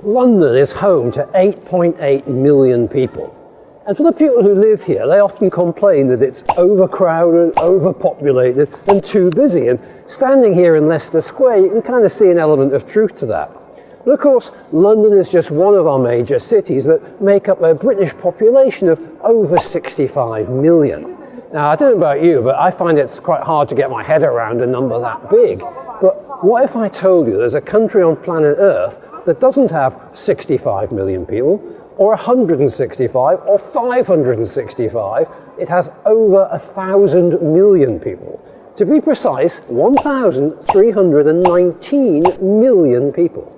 London is home to 8.8 million people. And for the people who live here, they often complain that it's overcrowded, overpopulated, and too busy. And standing here in Leicester Square, you can kind of see an element of truth to that. But of course, London is just one of our major cities that make up a British population of over 65 million. Now, I don't know about you, but I find it's quite hard to get my head around a number that big. But what if I told you there's a country on planet Earth that doesn't have 65 million people, or 165, or 565, it has over 1,000 million people. To be precise, 1,319 million people.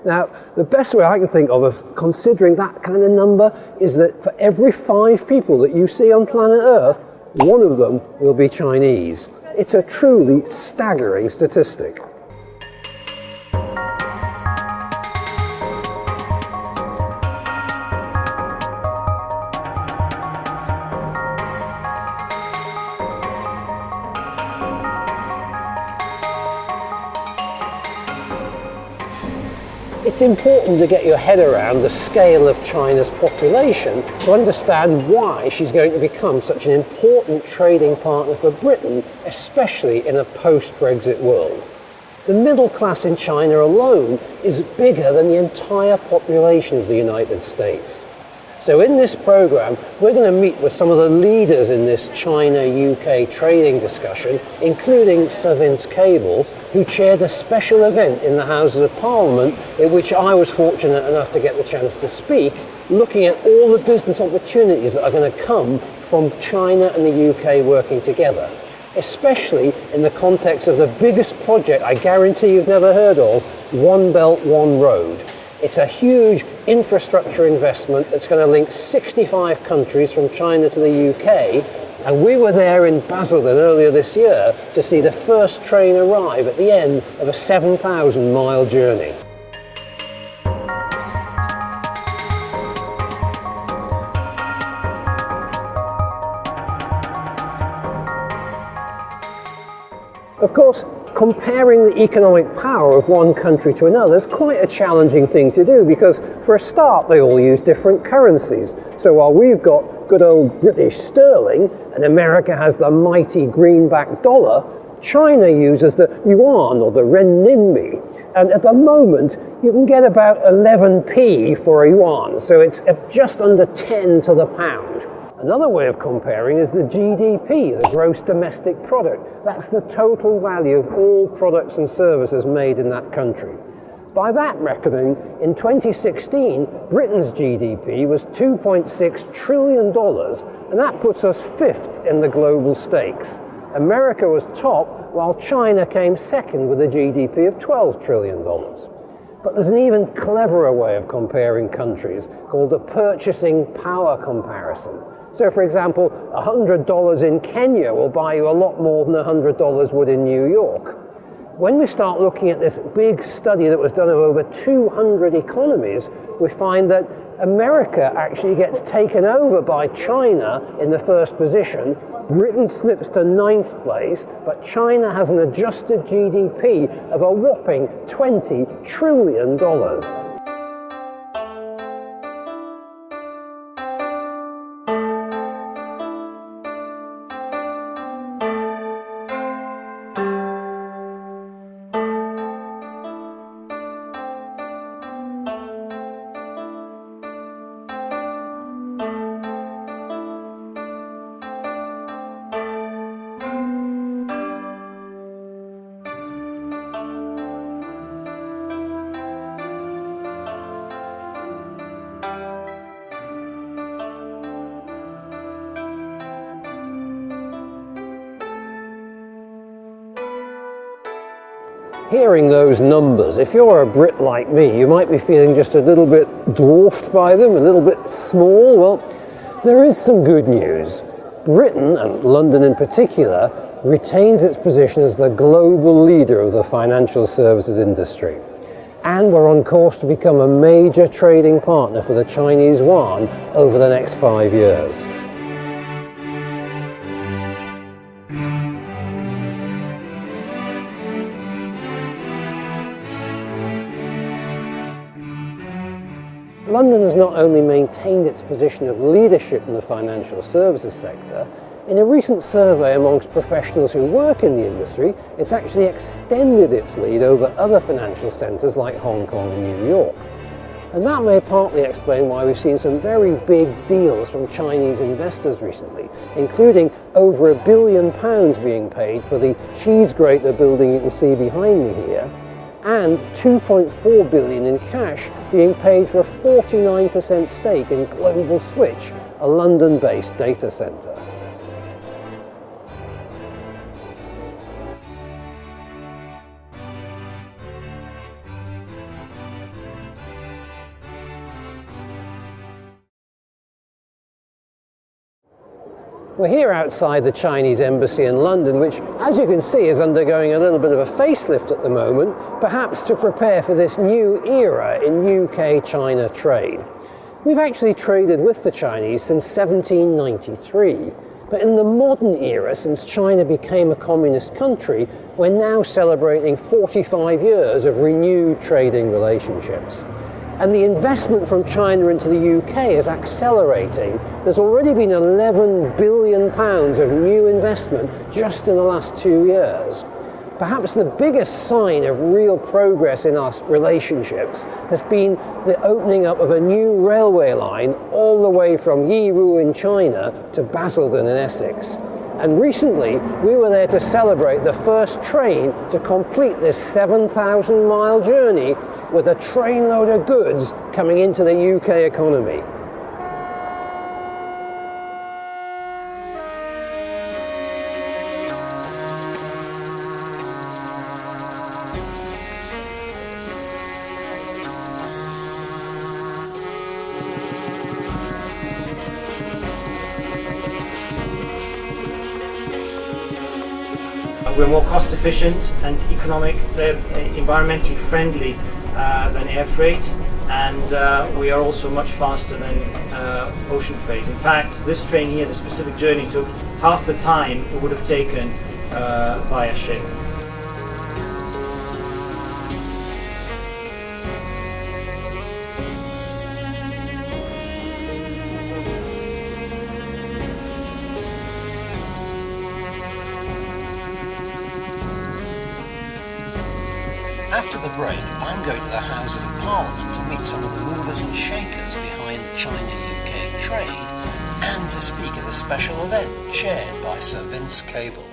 Now, the best way I can think of considering that kind of number is that for every 5 people that you see on planet Earth, 1 of them will be Chinese. It's a truly staggering statistic. It's important to get your head around the scale of China's population to understand why she's going to become such an important trading partner for Britain, especially in a post-Brexit world. The middle class in China alone is bigger than the entire population of the United States. So in this program, we're going to meet with some of the leaders in this China-UK trading discussion, including Sir Vince Cable, who chaired a special event in the Houses of Parliament in which I was fortunate enough to get the chance to speak, looking at all the business opportunities that are going to come from China and the UK working together, especially in the context of the biggest project I guarantee you've never heard of, One Belt, One Road. It's a huge infrastructure investment that's going to link 65 countries from China to the UK, and we were there in Basildon earlier this year to see the first train arrive at the end of a 7,000-mile journey. Of course, comparing the economic power of one country to another is quite a challenging thing to do because, for a start, they all use different currencies. So while we've got good old British sterling and America has the mighty greenback dollar, China uses the yuan or the renminbi. And at the moment, you can get about 11p for a yuan, so it's just under 10 to the pound. Another way of comparing is the GDP, the gross domestic product. That's the total value of all products and services made in that country. By that reckoning, in 2016, Britain's GDP was $2.6 trillion, and that puts us 5th in the global stakes. America was top, while China came second with a GDP of $12 trillion. But there's an even cleverer way of comparing countries called the purchasing power comparison. So, for example, $100 in Kenya will buy you a lot more than $100 would in New York. When we start looking at this big study that was done of over 200 economies, we find that America actually gets taken over by China in the first position. Britain slips to 9th place, but China has an adjusted GDP of a whopping $20 trillion. Hearing those numbers, if you're a Brit like me, you might be feeling just a little bit dwarfed by them, a little bit small. Well, there is some good news. Britain, and London in particular, retains its position as the global leader of the financial services industry. And we're on course to become a major trading partner for the Chinese yuan over the next 5 years. London has not only maintained its position of leadership in the financial services sector, in a recent survey amongst professionals who work in the industry, it's actually extended its lead over other financial centres like Hong Kong and New York. And that may partly explain why we've seen some very big deals from Chinese investors recently, including over £1 billion being paid for the cheese grater building you can see behind me here, and $2.4 billion in cash being paid for a 49% stake in Global Switch, a London-based data centre. We're here outside the Chinese embassy in London, which, as you can see, is undergoing a little bit of a facelift at the moment, perhaps to prepare for this new era in UK-China trade. We've actually traded with the Chinese since 1793, but in the modern era, since China became a communist country, we're now celebrating 45 years of renewed trading relationships. And the investment from China into the UK is accelerating. There's already been £11 billion of new investment just in the last 2 years. Perhaps the biggest sign of real progress in our relationships has been the opening up of a new railway line all the way from Yiwu in China to Basildon in Essex. And recently, we were there to celebrate the first train to complete this 7,000-mile journey with a trainload of goods coming into the UK economy. We're more cost efficient and economic, environmentally friendly than air freight, and we are also much faster than ocean freight. In fact, this train here, the specific journey, took half the time it would have taken via ship. After the break, I'm going to the Houses of Parliament to meet some of the movers and shakers behind China-UK trade and to speak at a special event chaired by Sir Vince Cable.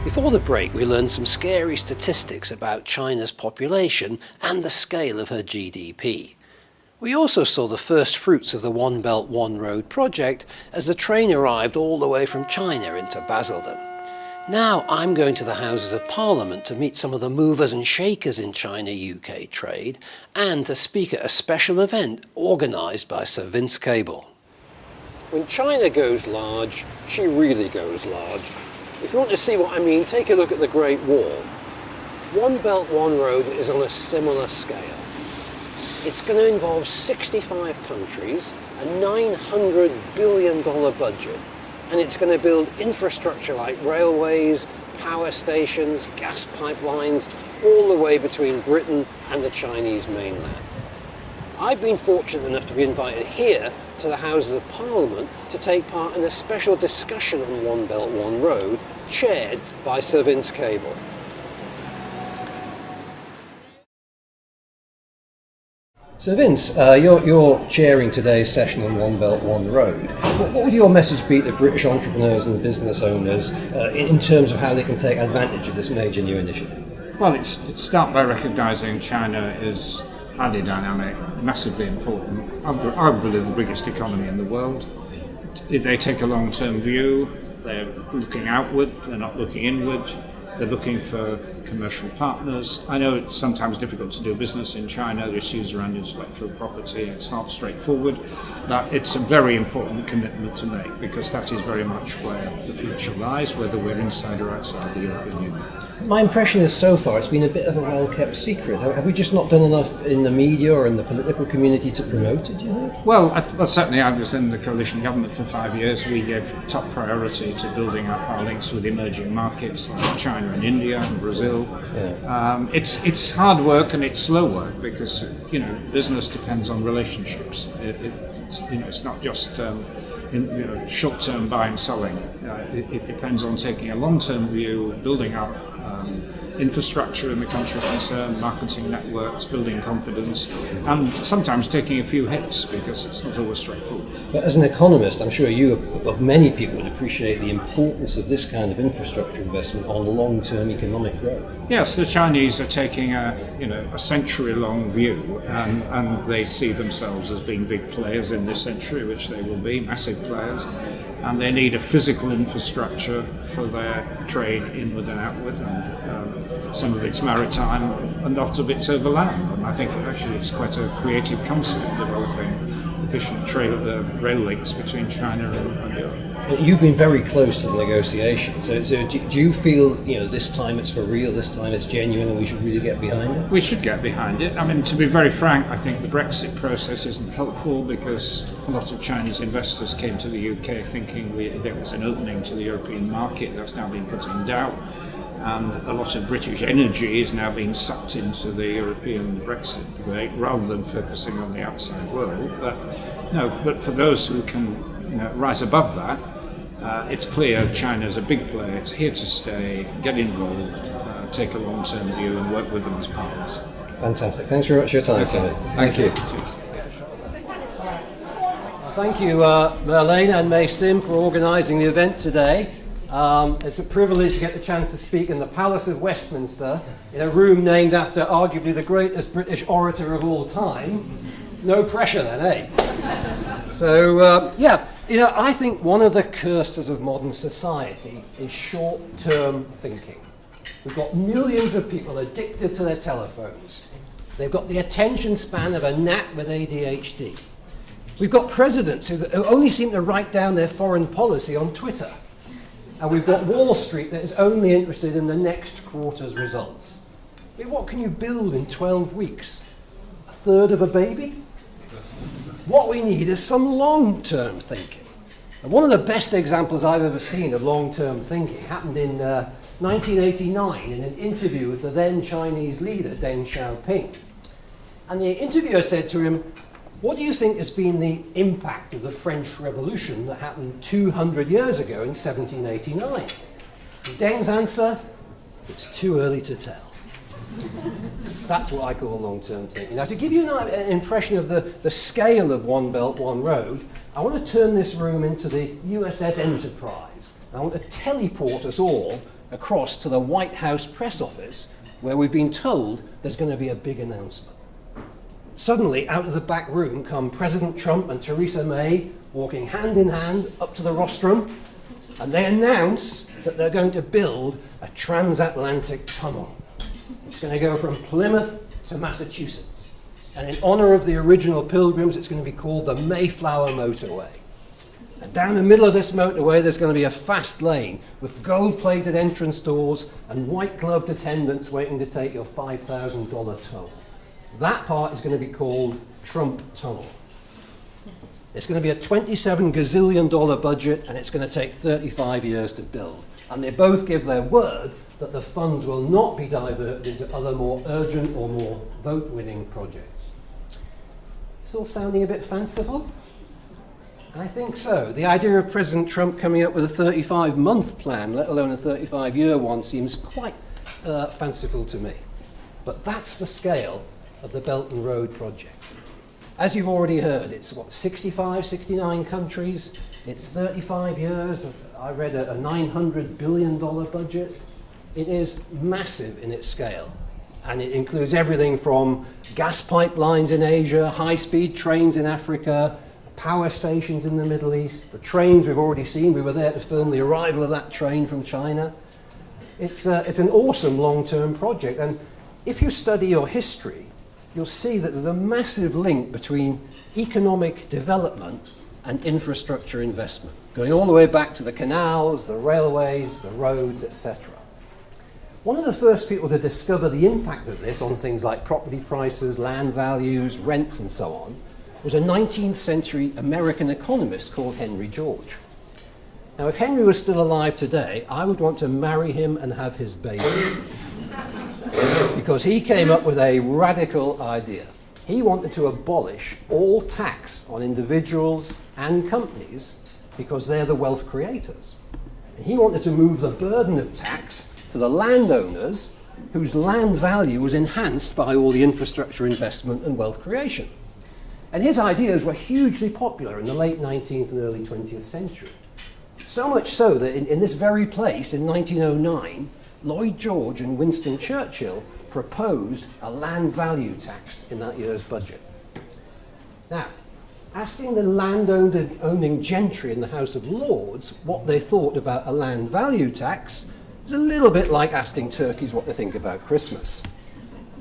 Before the break, we learned some scary statistics about China's population and the scale of her GDP. We also saw the first fruits of the One Belt One Road project as the train arrived all the way from China into Basildon. Now I'm going to the Houses of Parliament to meet some of the movers and shakers in China-UK trade and to speak at a special event organised by Sir Vince Cable. When China goes large, she really goes large. If you want to see what I mean, take a look at the Great Wall. One Belt One Road is on a similar scale. It's going to involve 65 countries, a $900 billion budget, and it's going to build infrastructure like railways, power stations, gas pipelines, all the way between Britain and the Chinese mainland. I've been fortunate enough to be invited here to the Houses of Parliament to take part in a special discussion on One Belt One Road, chaired by Sir Vince Cable. So Vince, you're chairing today's session on One Belt, One Road. What would your message be to British entrepreneurs and business owners in terms of how they can take advantage of this major new initiative? Well, it's start by recognising China is highly dynamic, massively important, arguably the biggest economy in the world. They take a long-term view, they're looking outward, they're not looking inward, they're looking for commercial partners. I know it's sometimes difficult to do business in China, there are issues around intellectual property, it's not straightforward, but it's a very important commitment to make because that is very much where the future lies, whether we're inside or outside the European Union. My impression is so far it's been a bit of a well-kept secret. Have we just not done enough in the media or in the political community to promote it, do you think? Well, certainly I was in the coalition government for 5 years. We gave top priority to building up our links with emerging markets like China and India and Brazil. Yeah. It's hard work and it's slow work because business depends on relationships. It's not just short-term buying and selling. It depends on taking a long-term view, building up infrastructure in the country concerned, marketing networks, building confidence, and sometimes taking a few hits because it's not always straightforward. But as an economist, I'm sure many people would appreciate the importance of this kind of infrastructure investment on long-term economic growth. Yes, the Chinese are taking a century-long view, and they see themselves as being big players in this century, which they will be, massive players. And they need a physical infrastructure for their trade inward and outward, and some of it's maritime and a lot of it's over land. And I think actually it's quite a creative concept, developing efficient rail links between China and Europe. You've been very close to the negotiations, so do you feel this time it's for real, this time it's genuine, and we should really get behind it? We should get behind it. I mean, to be very frank, I think the Brexit process isn't helpful because a lot of Chinese investors came to the UK thinking there was an opening to the European market. That's now been put in doubt, and a lot of British energy is now being sucked into the European Brexit debate rather than focusing on the outside world. But for those who can rise above that, it's clear China's a big player, it's here to stay, get involved, take a long-term view and work with them as partners. Fantastic. Thanks very much for your time, Philip. Thank you. Thank you, Merlane and May Sim, for organising the event today. It's a privilege to get the chance to speak in the Palace of Westminster, in a room named after arguably the greatest British orator of all time. No pressure then, eh? So, I think one of the curses of modern society is short-term thinking. We've got millions of people addicted to their telephones. They've got the attention span of a gnat with ADHD. We've got presidents who only seem to write down their foreign policy on Twitter. And we've got Wall Street that is only interested in the next quarter's results. I mean, what can you build in 12 weeks? A third of a baby? What we need is some long-term thinking. And one of the best examples I've ever seen of long-term thinking happened in 1989 in an interview with the then Chinese leader, Deng Xiaoping. And the interviewer said to him, "What do you think has been the impact of the French Revolution that happened 200 years ago in 1789? And Deng's answer, "It's too early to tell." That's what I call long-term thinking. Now, to give you an impression of the scale of One Belt, One Road, I want to turn this room into the USS Enterprise. I want to teleport us all across to the White House press office, where we've been told there's going to be a big announcement. Suddenly, out of the back room come President Trump and Theresa May walking hand in hand up to the rostrum, and they announce that they're going to build a transatlantic tunnel. It's going to go from Plymouth to Massachusetts. And in honor of the original Pilgrims, it's going to be called the Mayflower Motorway. And down the middle of this motorway, there's going to be a fast lane with gold-plated entrance doors and white-gloved attendants waiting to take your $5,000 toll. That part is going to be called Trump Tunnel. It's going to be a $27 gazillion budget, and it's going to take 35 years to build. And they both give their word that the funds will not be diverted into other more urgent or more vote-winning projects. It's all sounding a bit fanciful? I think so. The idea of President Trump coming up with a 35-month plan, let alone a 35-year one, seems quite fanciful to me. But that's the scale of the Belt and Road project. As you've already heard, it's 65, 69 countries, it's 35 years, I read a $900 billion budget. It is massive in its scale, and it includes everything from gas pipelines in Asia, high-speed trains in Africa, power stations in the Middle East, the trains we've already seen. We were there to film the arrival of that train from China. It's an awesome long-term project, and if you study your history, you'll see that there's a massive link between economic development and infrastructure investment, going all the way back to the canals, the railways, the roads, etc. One of the first people to discover the impact of this on things like property prices, land values, rents, and so on, was a 19th century American economist called Henry George. Now, if Henry was still alive today, I would want to marry him and have his babies, because he came up with a radical idea. He wanted to abolish all tax on individuals and companies because they're the wealth creators. And he wanted to move the burden of tax to the landowners whose land value was enhanced by all the infrastructure investment and wealth creation. And his ideas were hugely popular in the late 19th and early 20th century. So much so that in this very place in 1909, Lloyd George and Winston Churchill proposed a land value tax in that year's budget. Now, asking the land-owning gentry in the House of Lords what they thought about a land value tax is a little bit like asking turkeys what they think about Christmas.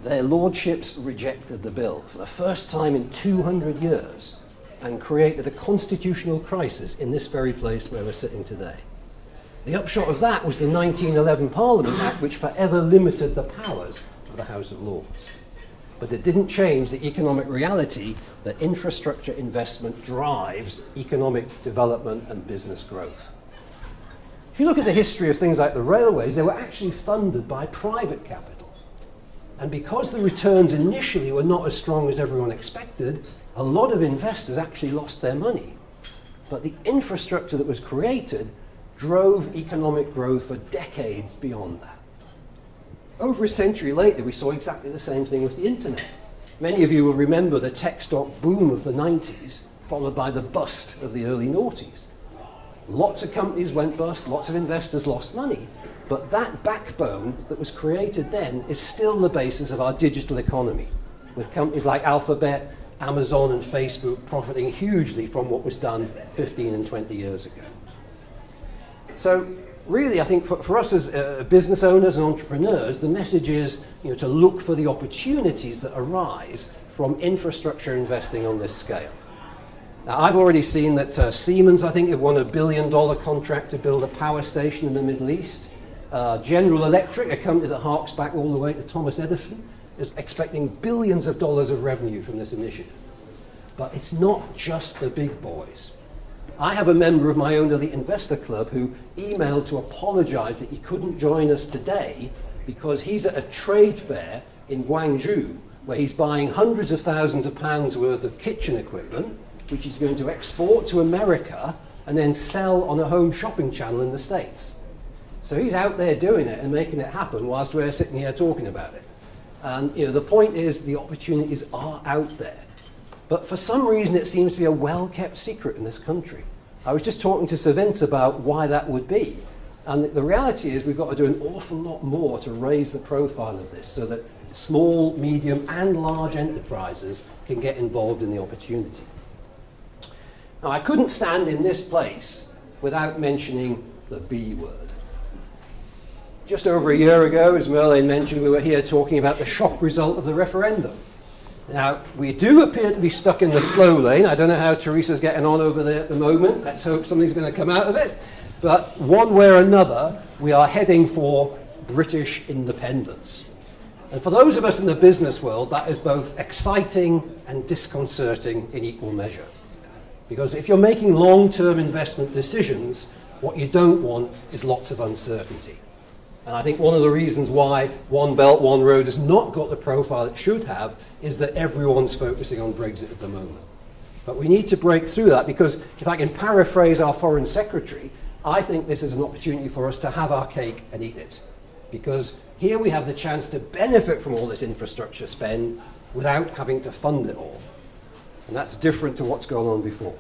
Their lordships rejected the bill for the first time in 200 years and created a constitutional crisis in this very place where we're sitting today. The upshot of that was the 1911 Parliament Act, which forever limited the powers of the House of Lords. But it didn't change the economic reality that infrastructure investment drives economic development and business growth. If you look at the history of things like the railways, they were actually funded by private capital. And because the returns initially were not as strong as everyone expected, a lot of investors actually lost their money. But the infrastructure that was created drove economic growth for decades beyond that. Over a century later, we saw exactly the same thing with the internet. Many of you will remember the tech stock boom of the 90s, followed by the bust of the early noughties. Lots of companies went bust, lots of investors lost money, but that backbone that was created then is still the basis of our digital economy, with companies like Alphabet, Amazon, and Facebook profiting hugely from what was done 15 and 20 years ago. So really, I think for us as business owners and entrepreneurs, the message is to look for the opportunities that arise from infrastructure investing on this scale. Now, I've already seen that Siemens, I think, have won $1 billion contract to build a power station in the Middle East. General Electric, a company that harks back all the way to Thomas Edison, is expecting billions of dollars of revenue from this initiative. But it's not just the big boys. I have a member of my own elite investor club who emailed to apologize that he couldn't join us today because he's at a trade fair in Guangzhou where he's buying hundreds of thousands of pounds worth of kitchen equipment, which he's going to export to America and then sell on a home shopping channel in the States. So he's out there doing it and making it happen whilst we're sitting here talking about it. And the point is the opportunities are out there. But for some reason, it seems to be a well-kept secret in this country. I was just talking to Sir Vince about why that would be. And the reality is we've got to do an awful lot more to raise the profile of this so that small, medium, and large enterprises can get involved in the opportunity. Now, I couldn't stand in this place without mentioning the B word. Just over a year ago, as Merlin mentioned, we were here talking about the shock result of the referendum. Now, we do appear to be stuck in the slow lane. I don't know how Teresa's getting on over there at the moment. Let's hope something's going to come out of it. But one way or another, we are heading for British independence. And for those of us in the business world, that is both exciting and disconcerting in equal measure. Because if you're making long-term investment decisions, what you don't want is lots of uncertainty. And I think one of the reasons why One Belt, One Road has not got the profile it should have is that everyone's focusing on Brexit at the moment. But we need to break through that because, if I can paraphrase our Foreign Secretary, I think this is an opportunity for us to have our cake and eat it. Because here we have the chance to benefit from all this infrastructure spend without having to fund it all. And that's different to what's gone on before.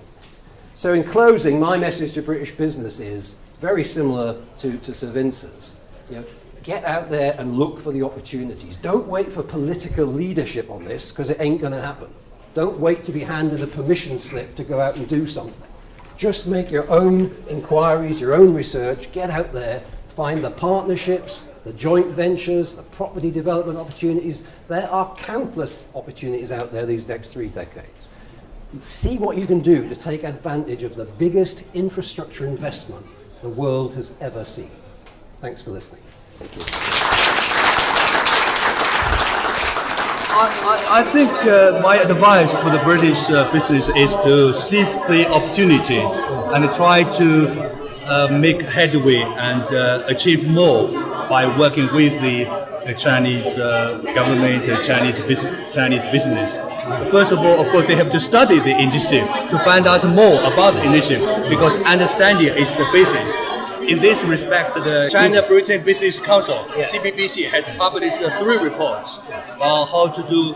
So in closing, my message to British business is very similar to Sir Vincent's. You know, get out there and look for the opportunities. Don't wait for political leadership on this, because it ain't going to happen. Don't wait to be handed a permission slip to go out and do something. Just make your own inquiries, your own research, get out there, find the partnerships, the joint ventures, the property development opportunities. There are countless opportunities out there these next 3 decades. See what you can do to take advantage of the biggest infrastructure investment the world has ever seen. Thanks for listening. Thank you. I think my advice for the British business is to seize the opportunity and try to make headway and achieve more by working with the Chinese government, Chinese business. First of all, of course, they have to study the initiative to find out more about the initiative, because understanding is the basis. In this respect, the China-Britain Business Council, CBBC, has published 3 reports on how to do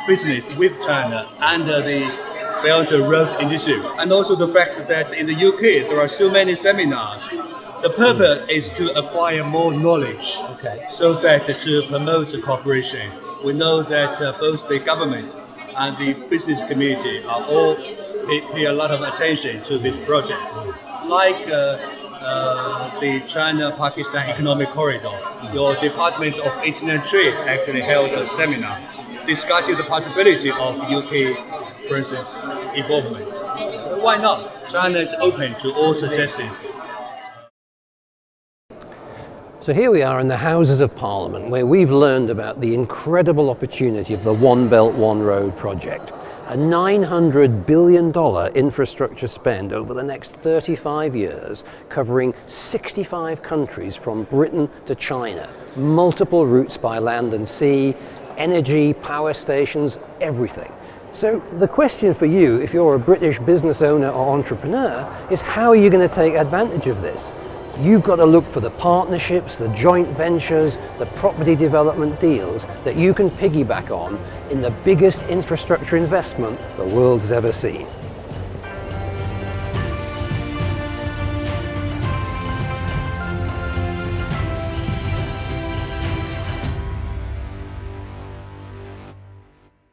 business with China under the Belt and Road Initiative. And also the fact that in the UK, there are so many seminars. The purpose is to acquire more knowledge, so that to promote cooperation. We know that both the government and the business community are all pay a lot of attention to this project. Like the China-Pakistan Economic Corridor, your Department of International Trade actually held a seminar discussing the possibility of UK, for instance, involvement. Why not? China is open to all suggestions. So here we are in the Houses of Parliament, where we've learned about the incredible opportunity of the One Belt, One Road project. A $900 billion infrastructure spend over the next 35 years, covering 65 countries from Britain to China, multiple routes by land and sea, energy, power stations, everything. So the question for you, if you're a British business owner or entrepreneur, is how are you going to take advantage of this? You've got to look for the partnerships, the joint ventures, the property development deals that you can piggyback on in the biggest infrastructure investment the world has ever seen.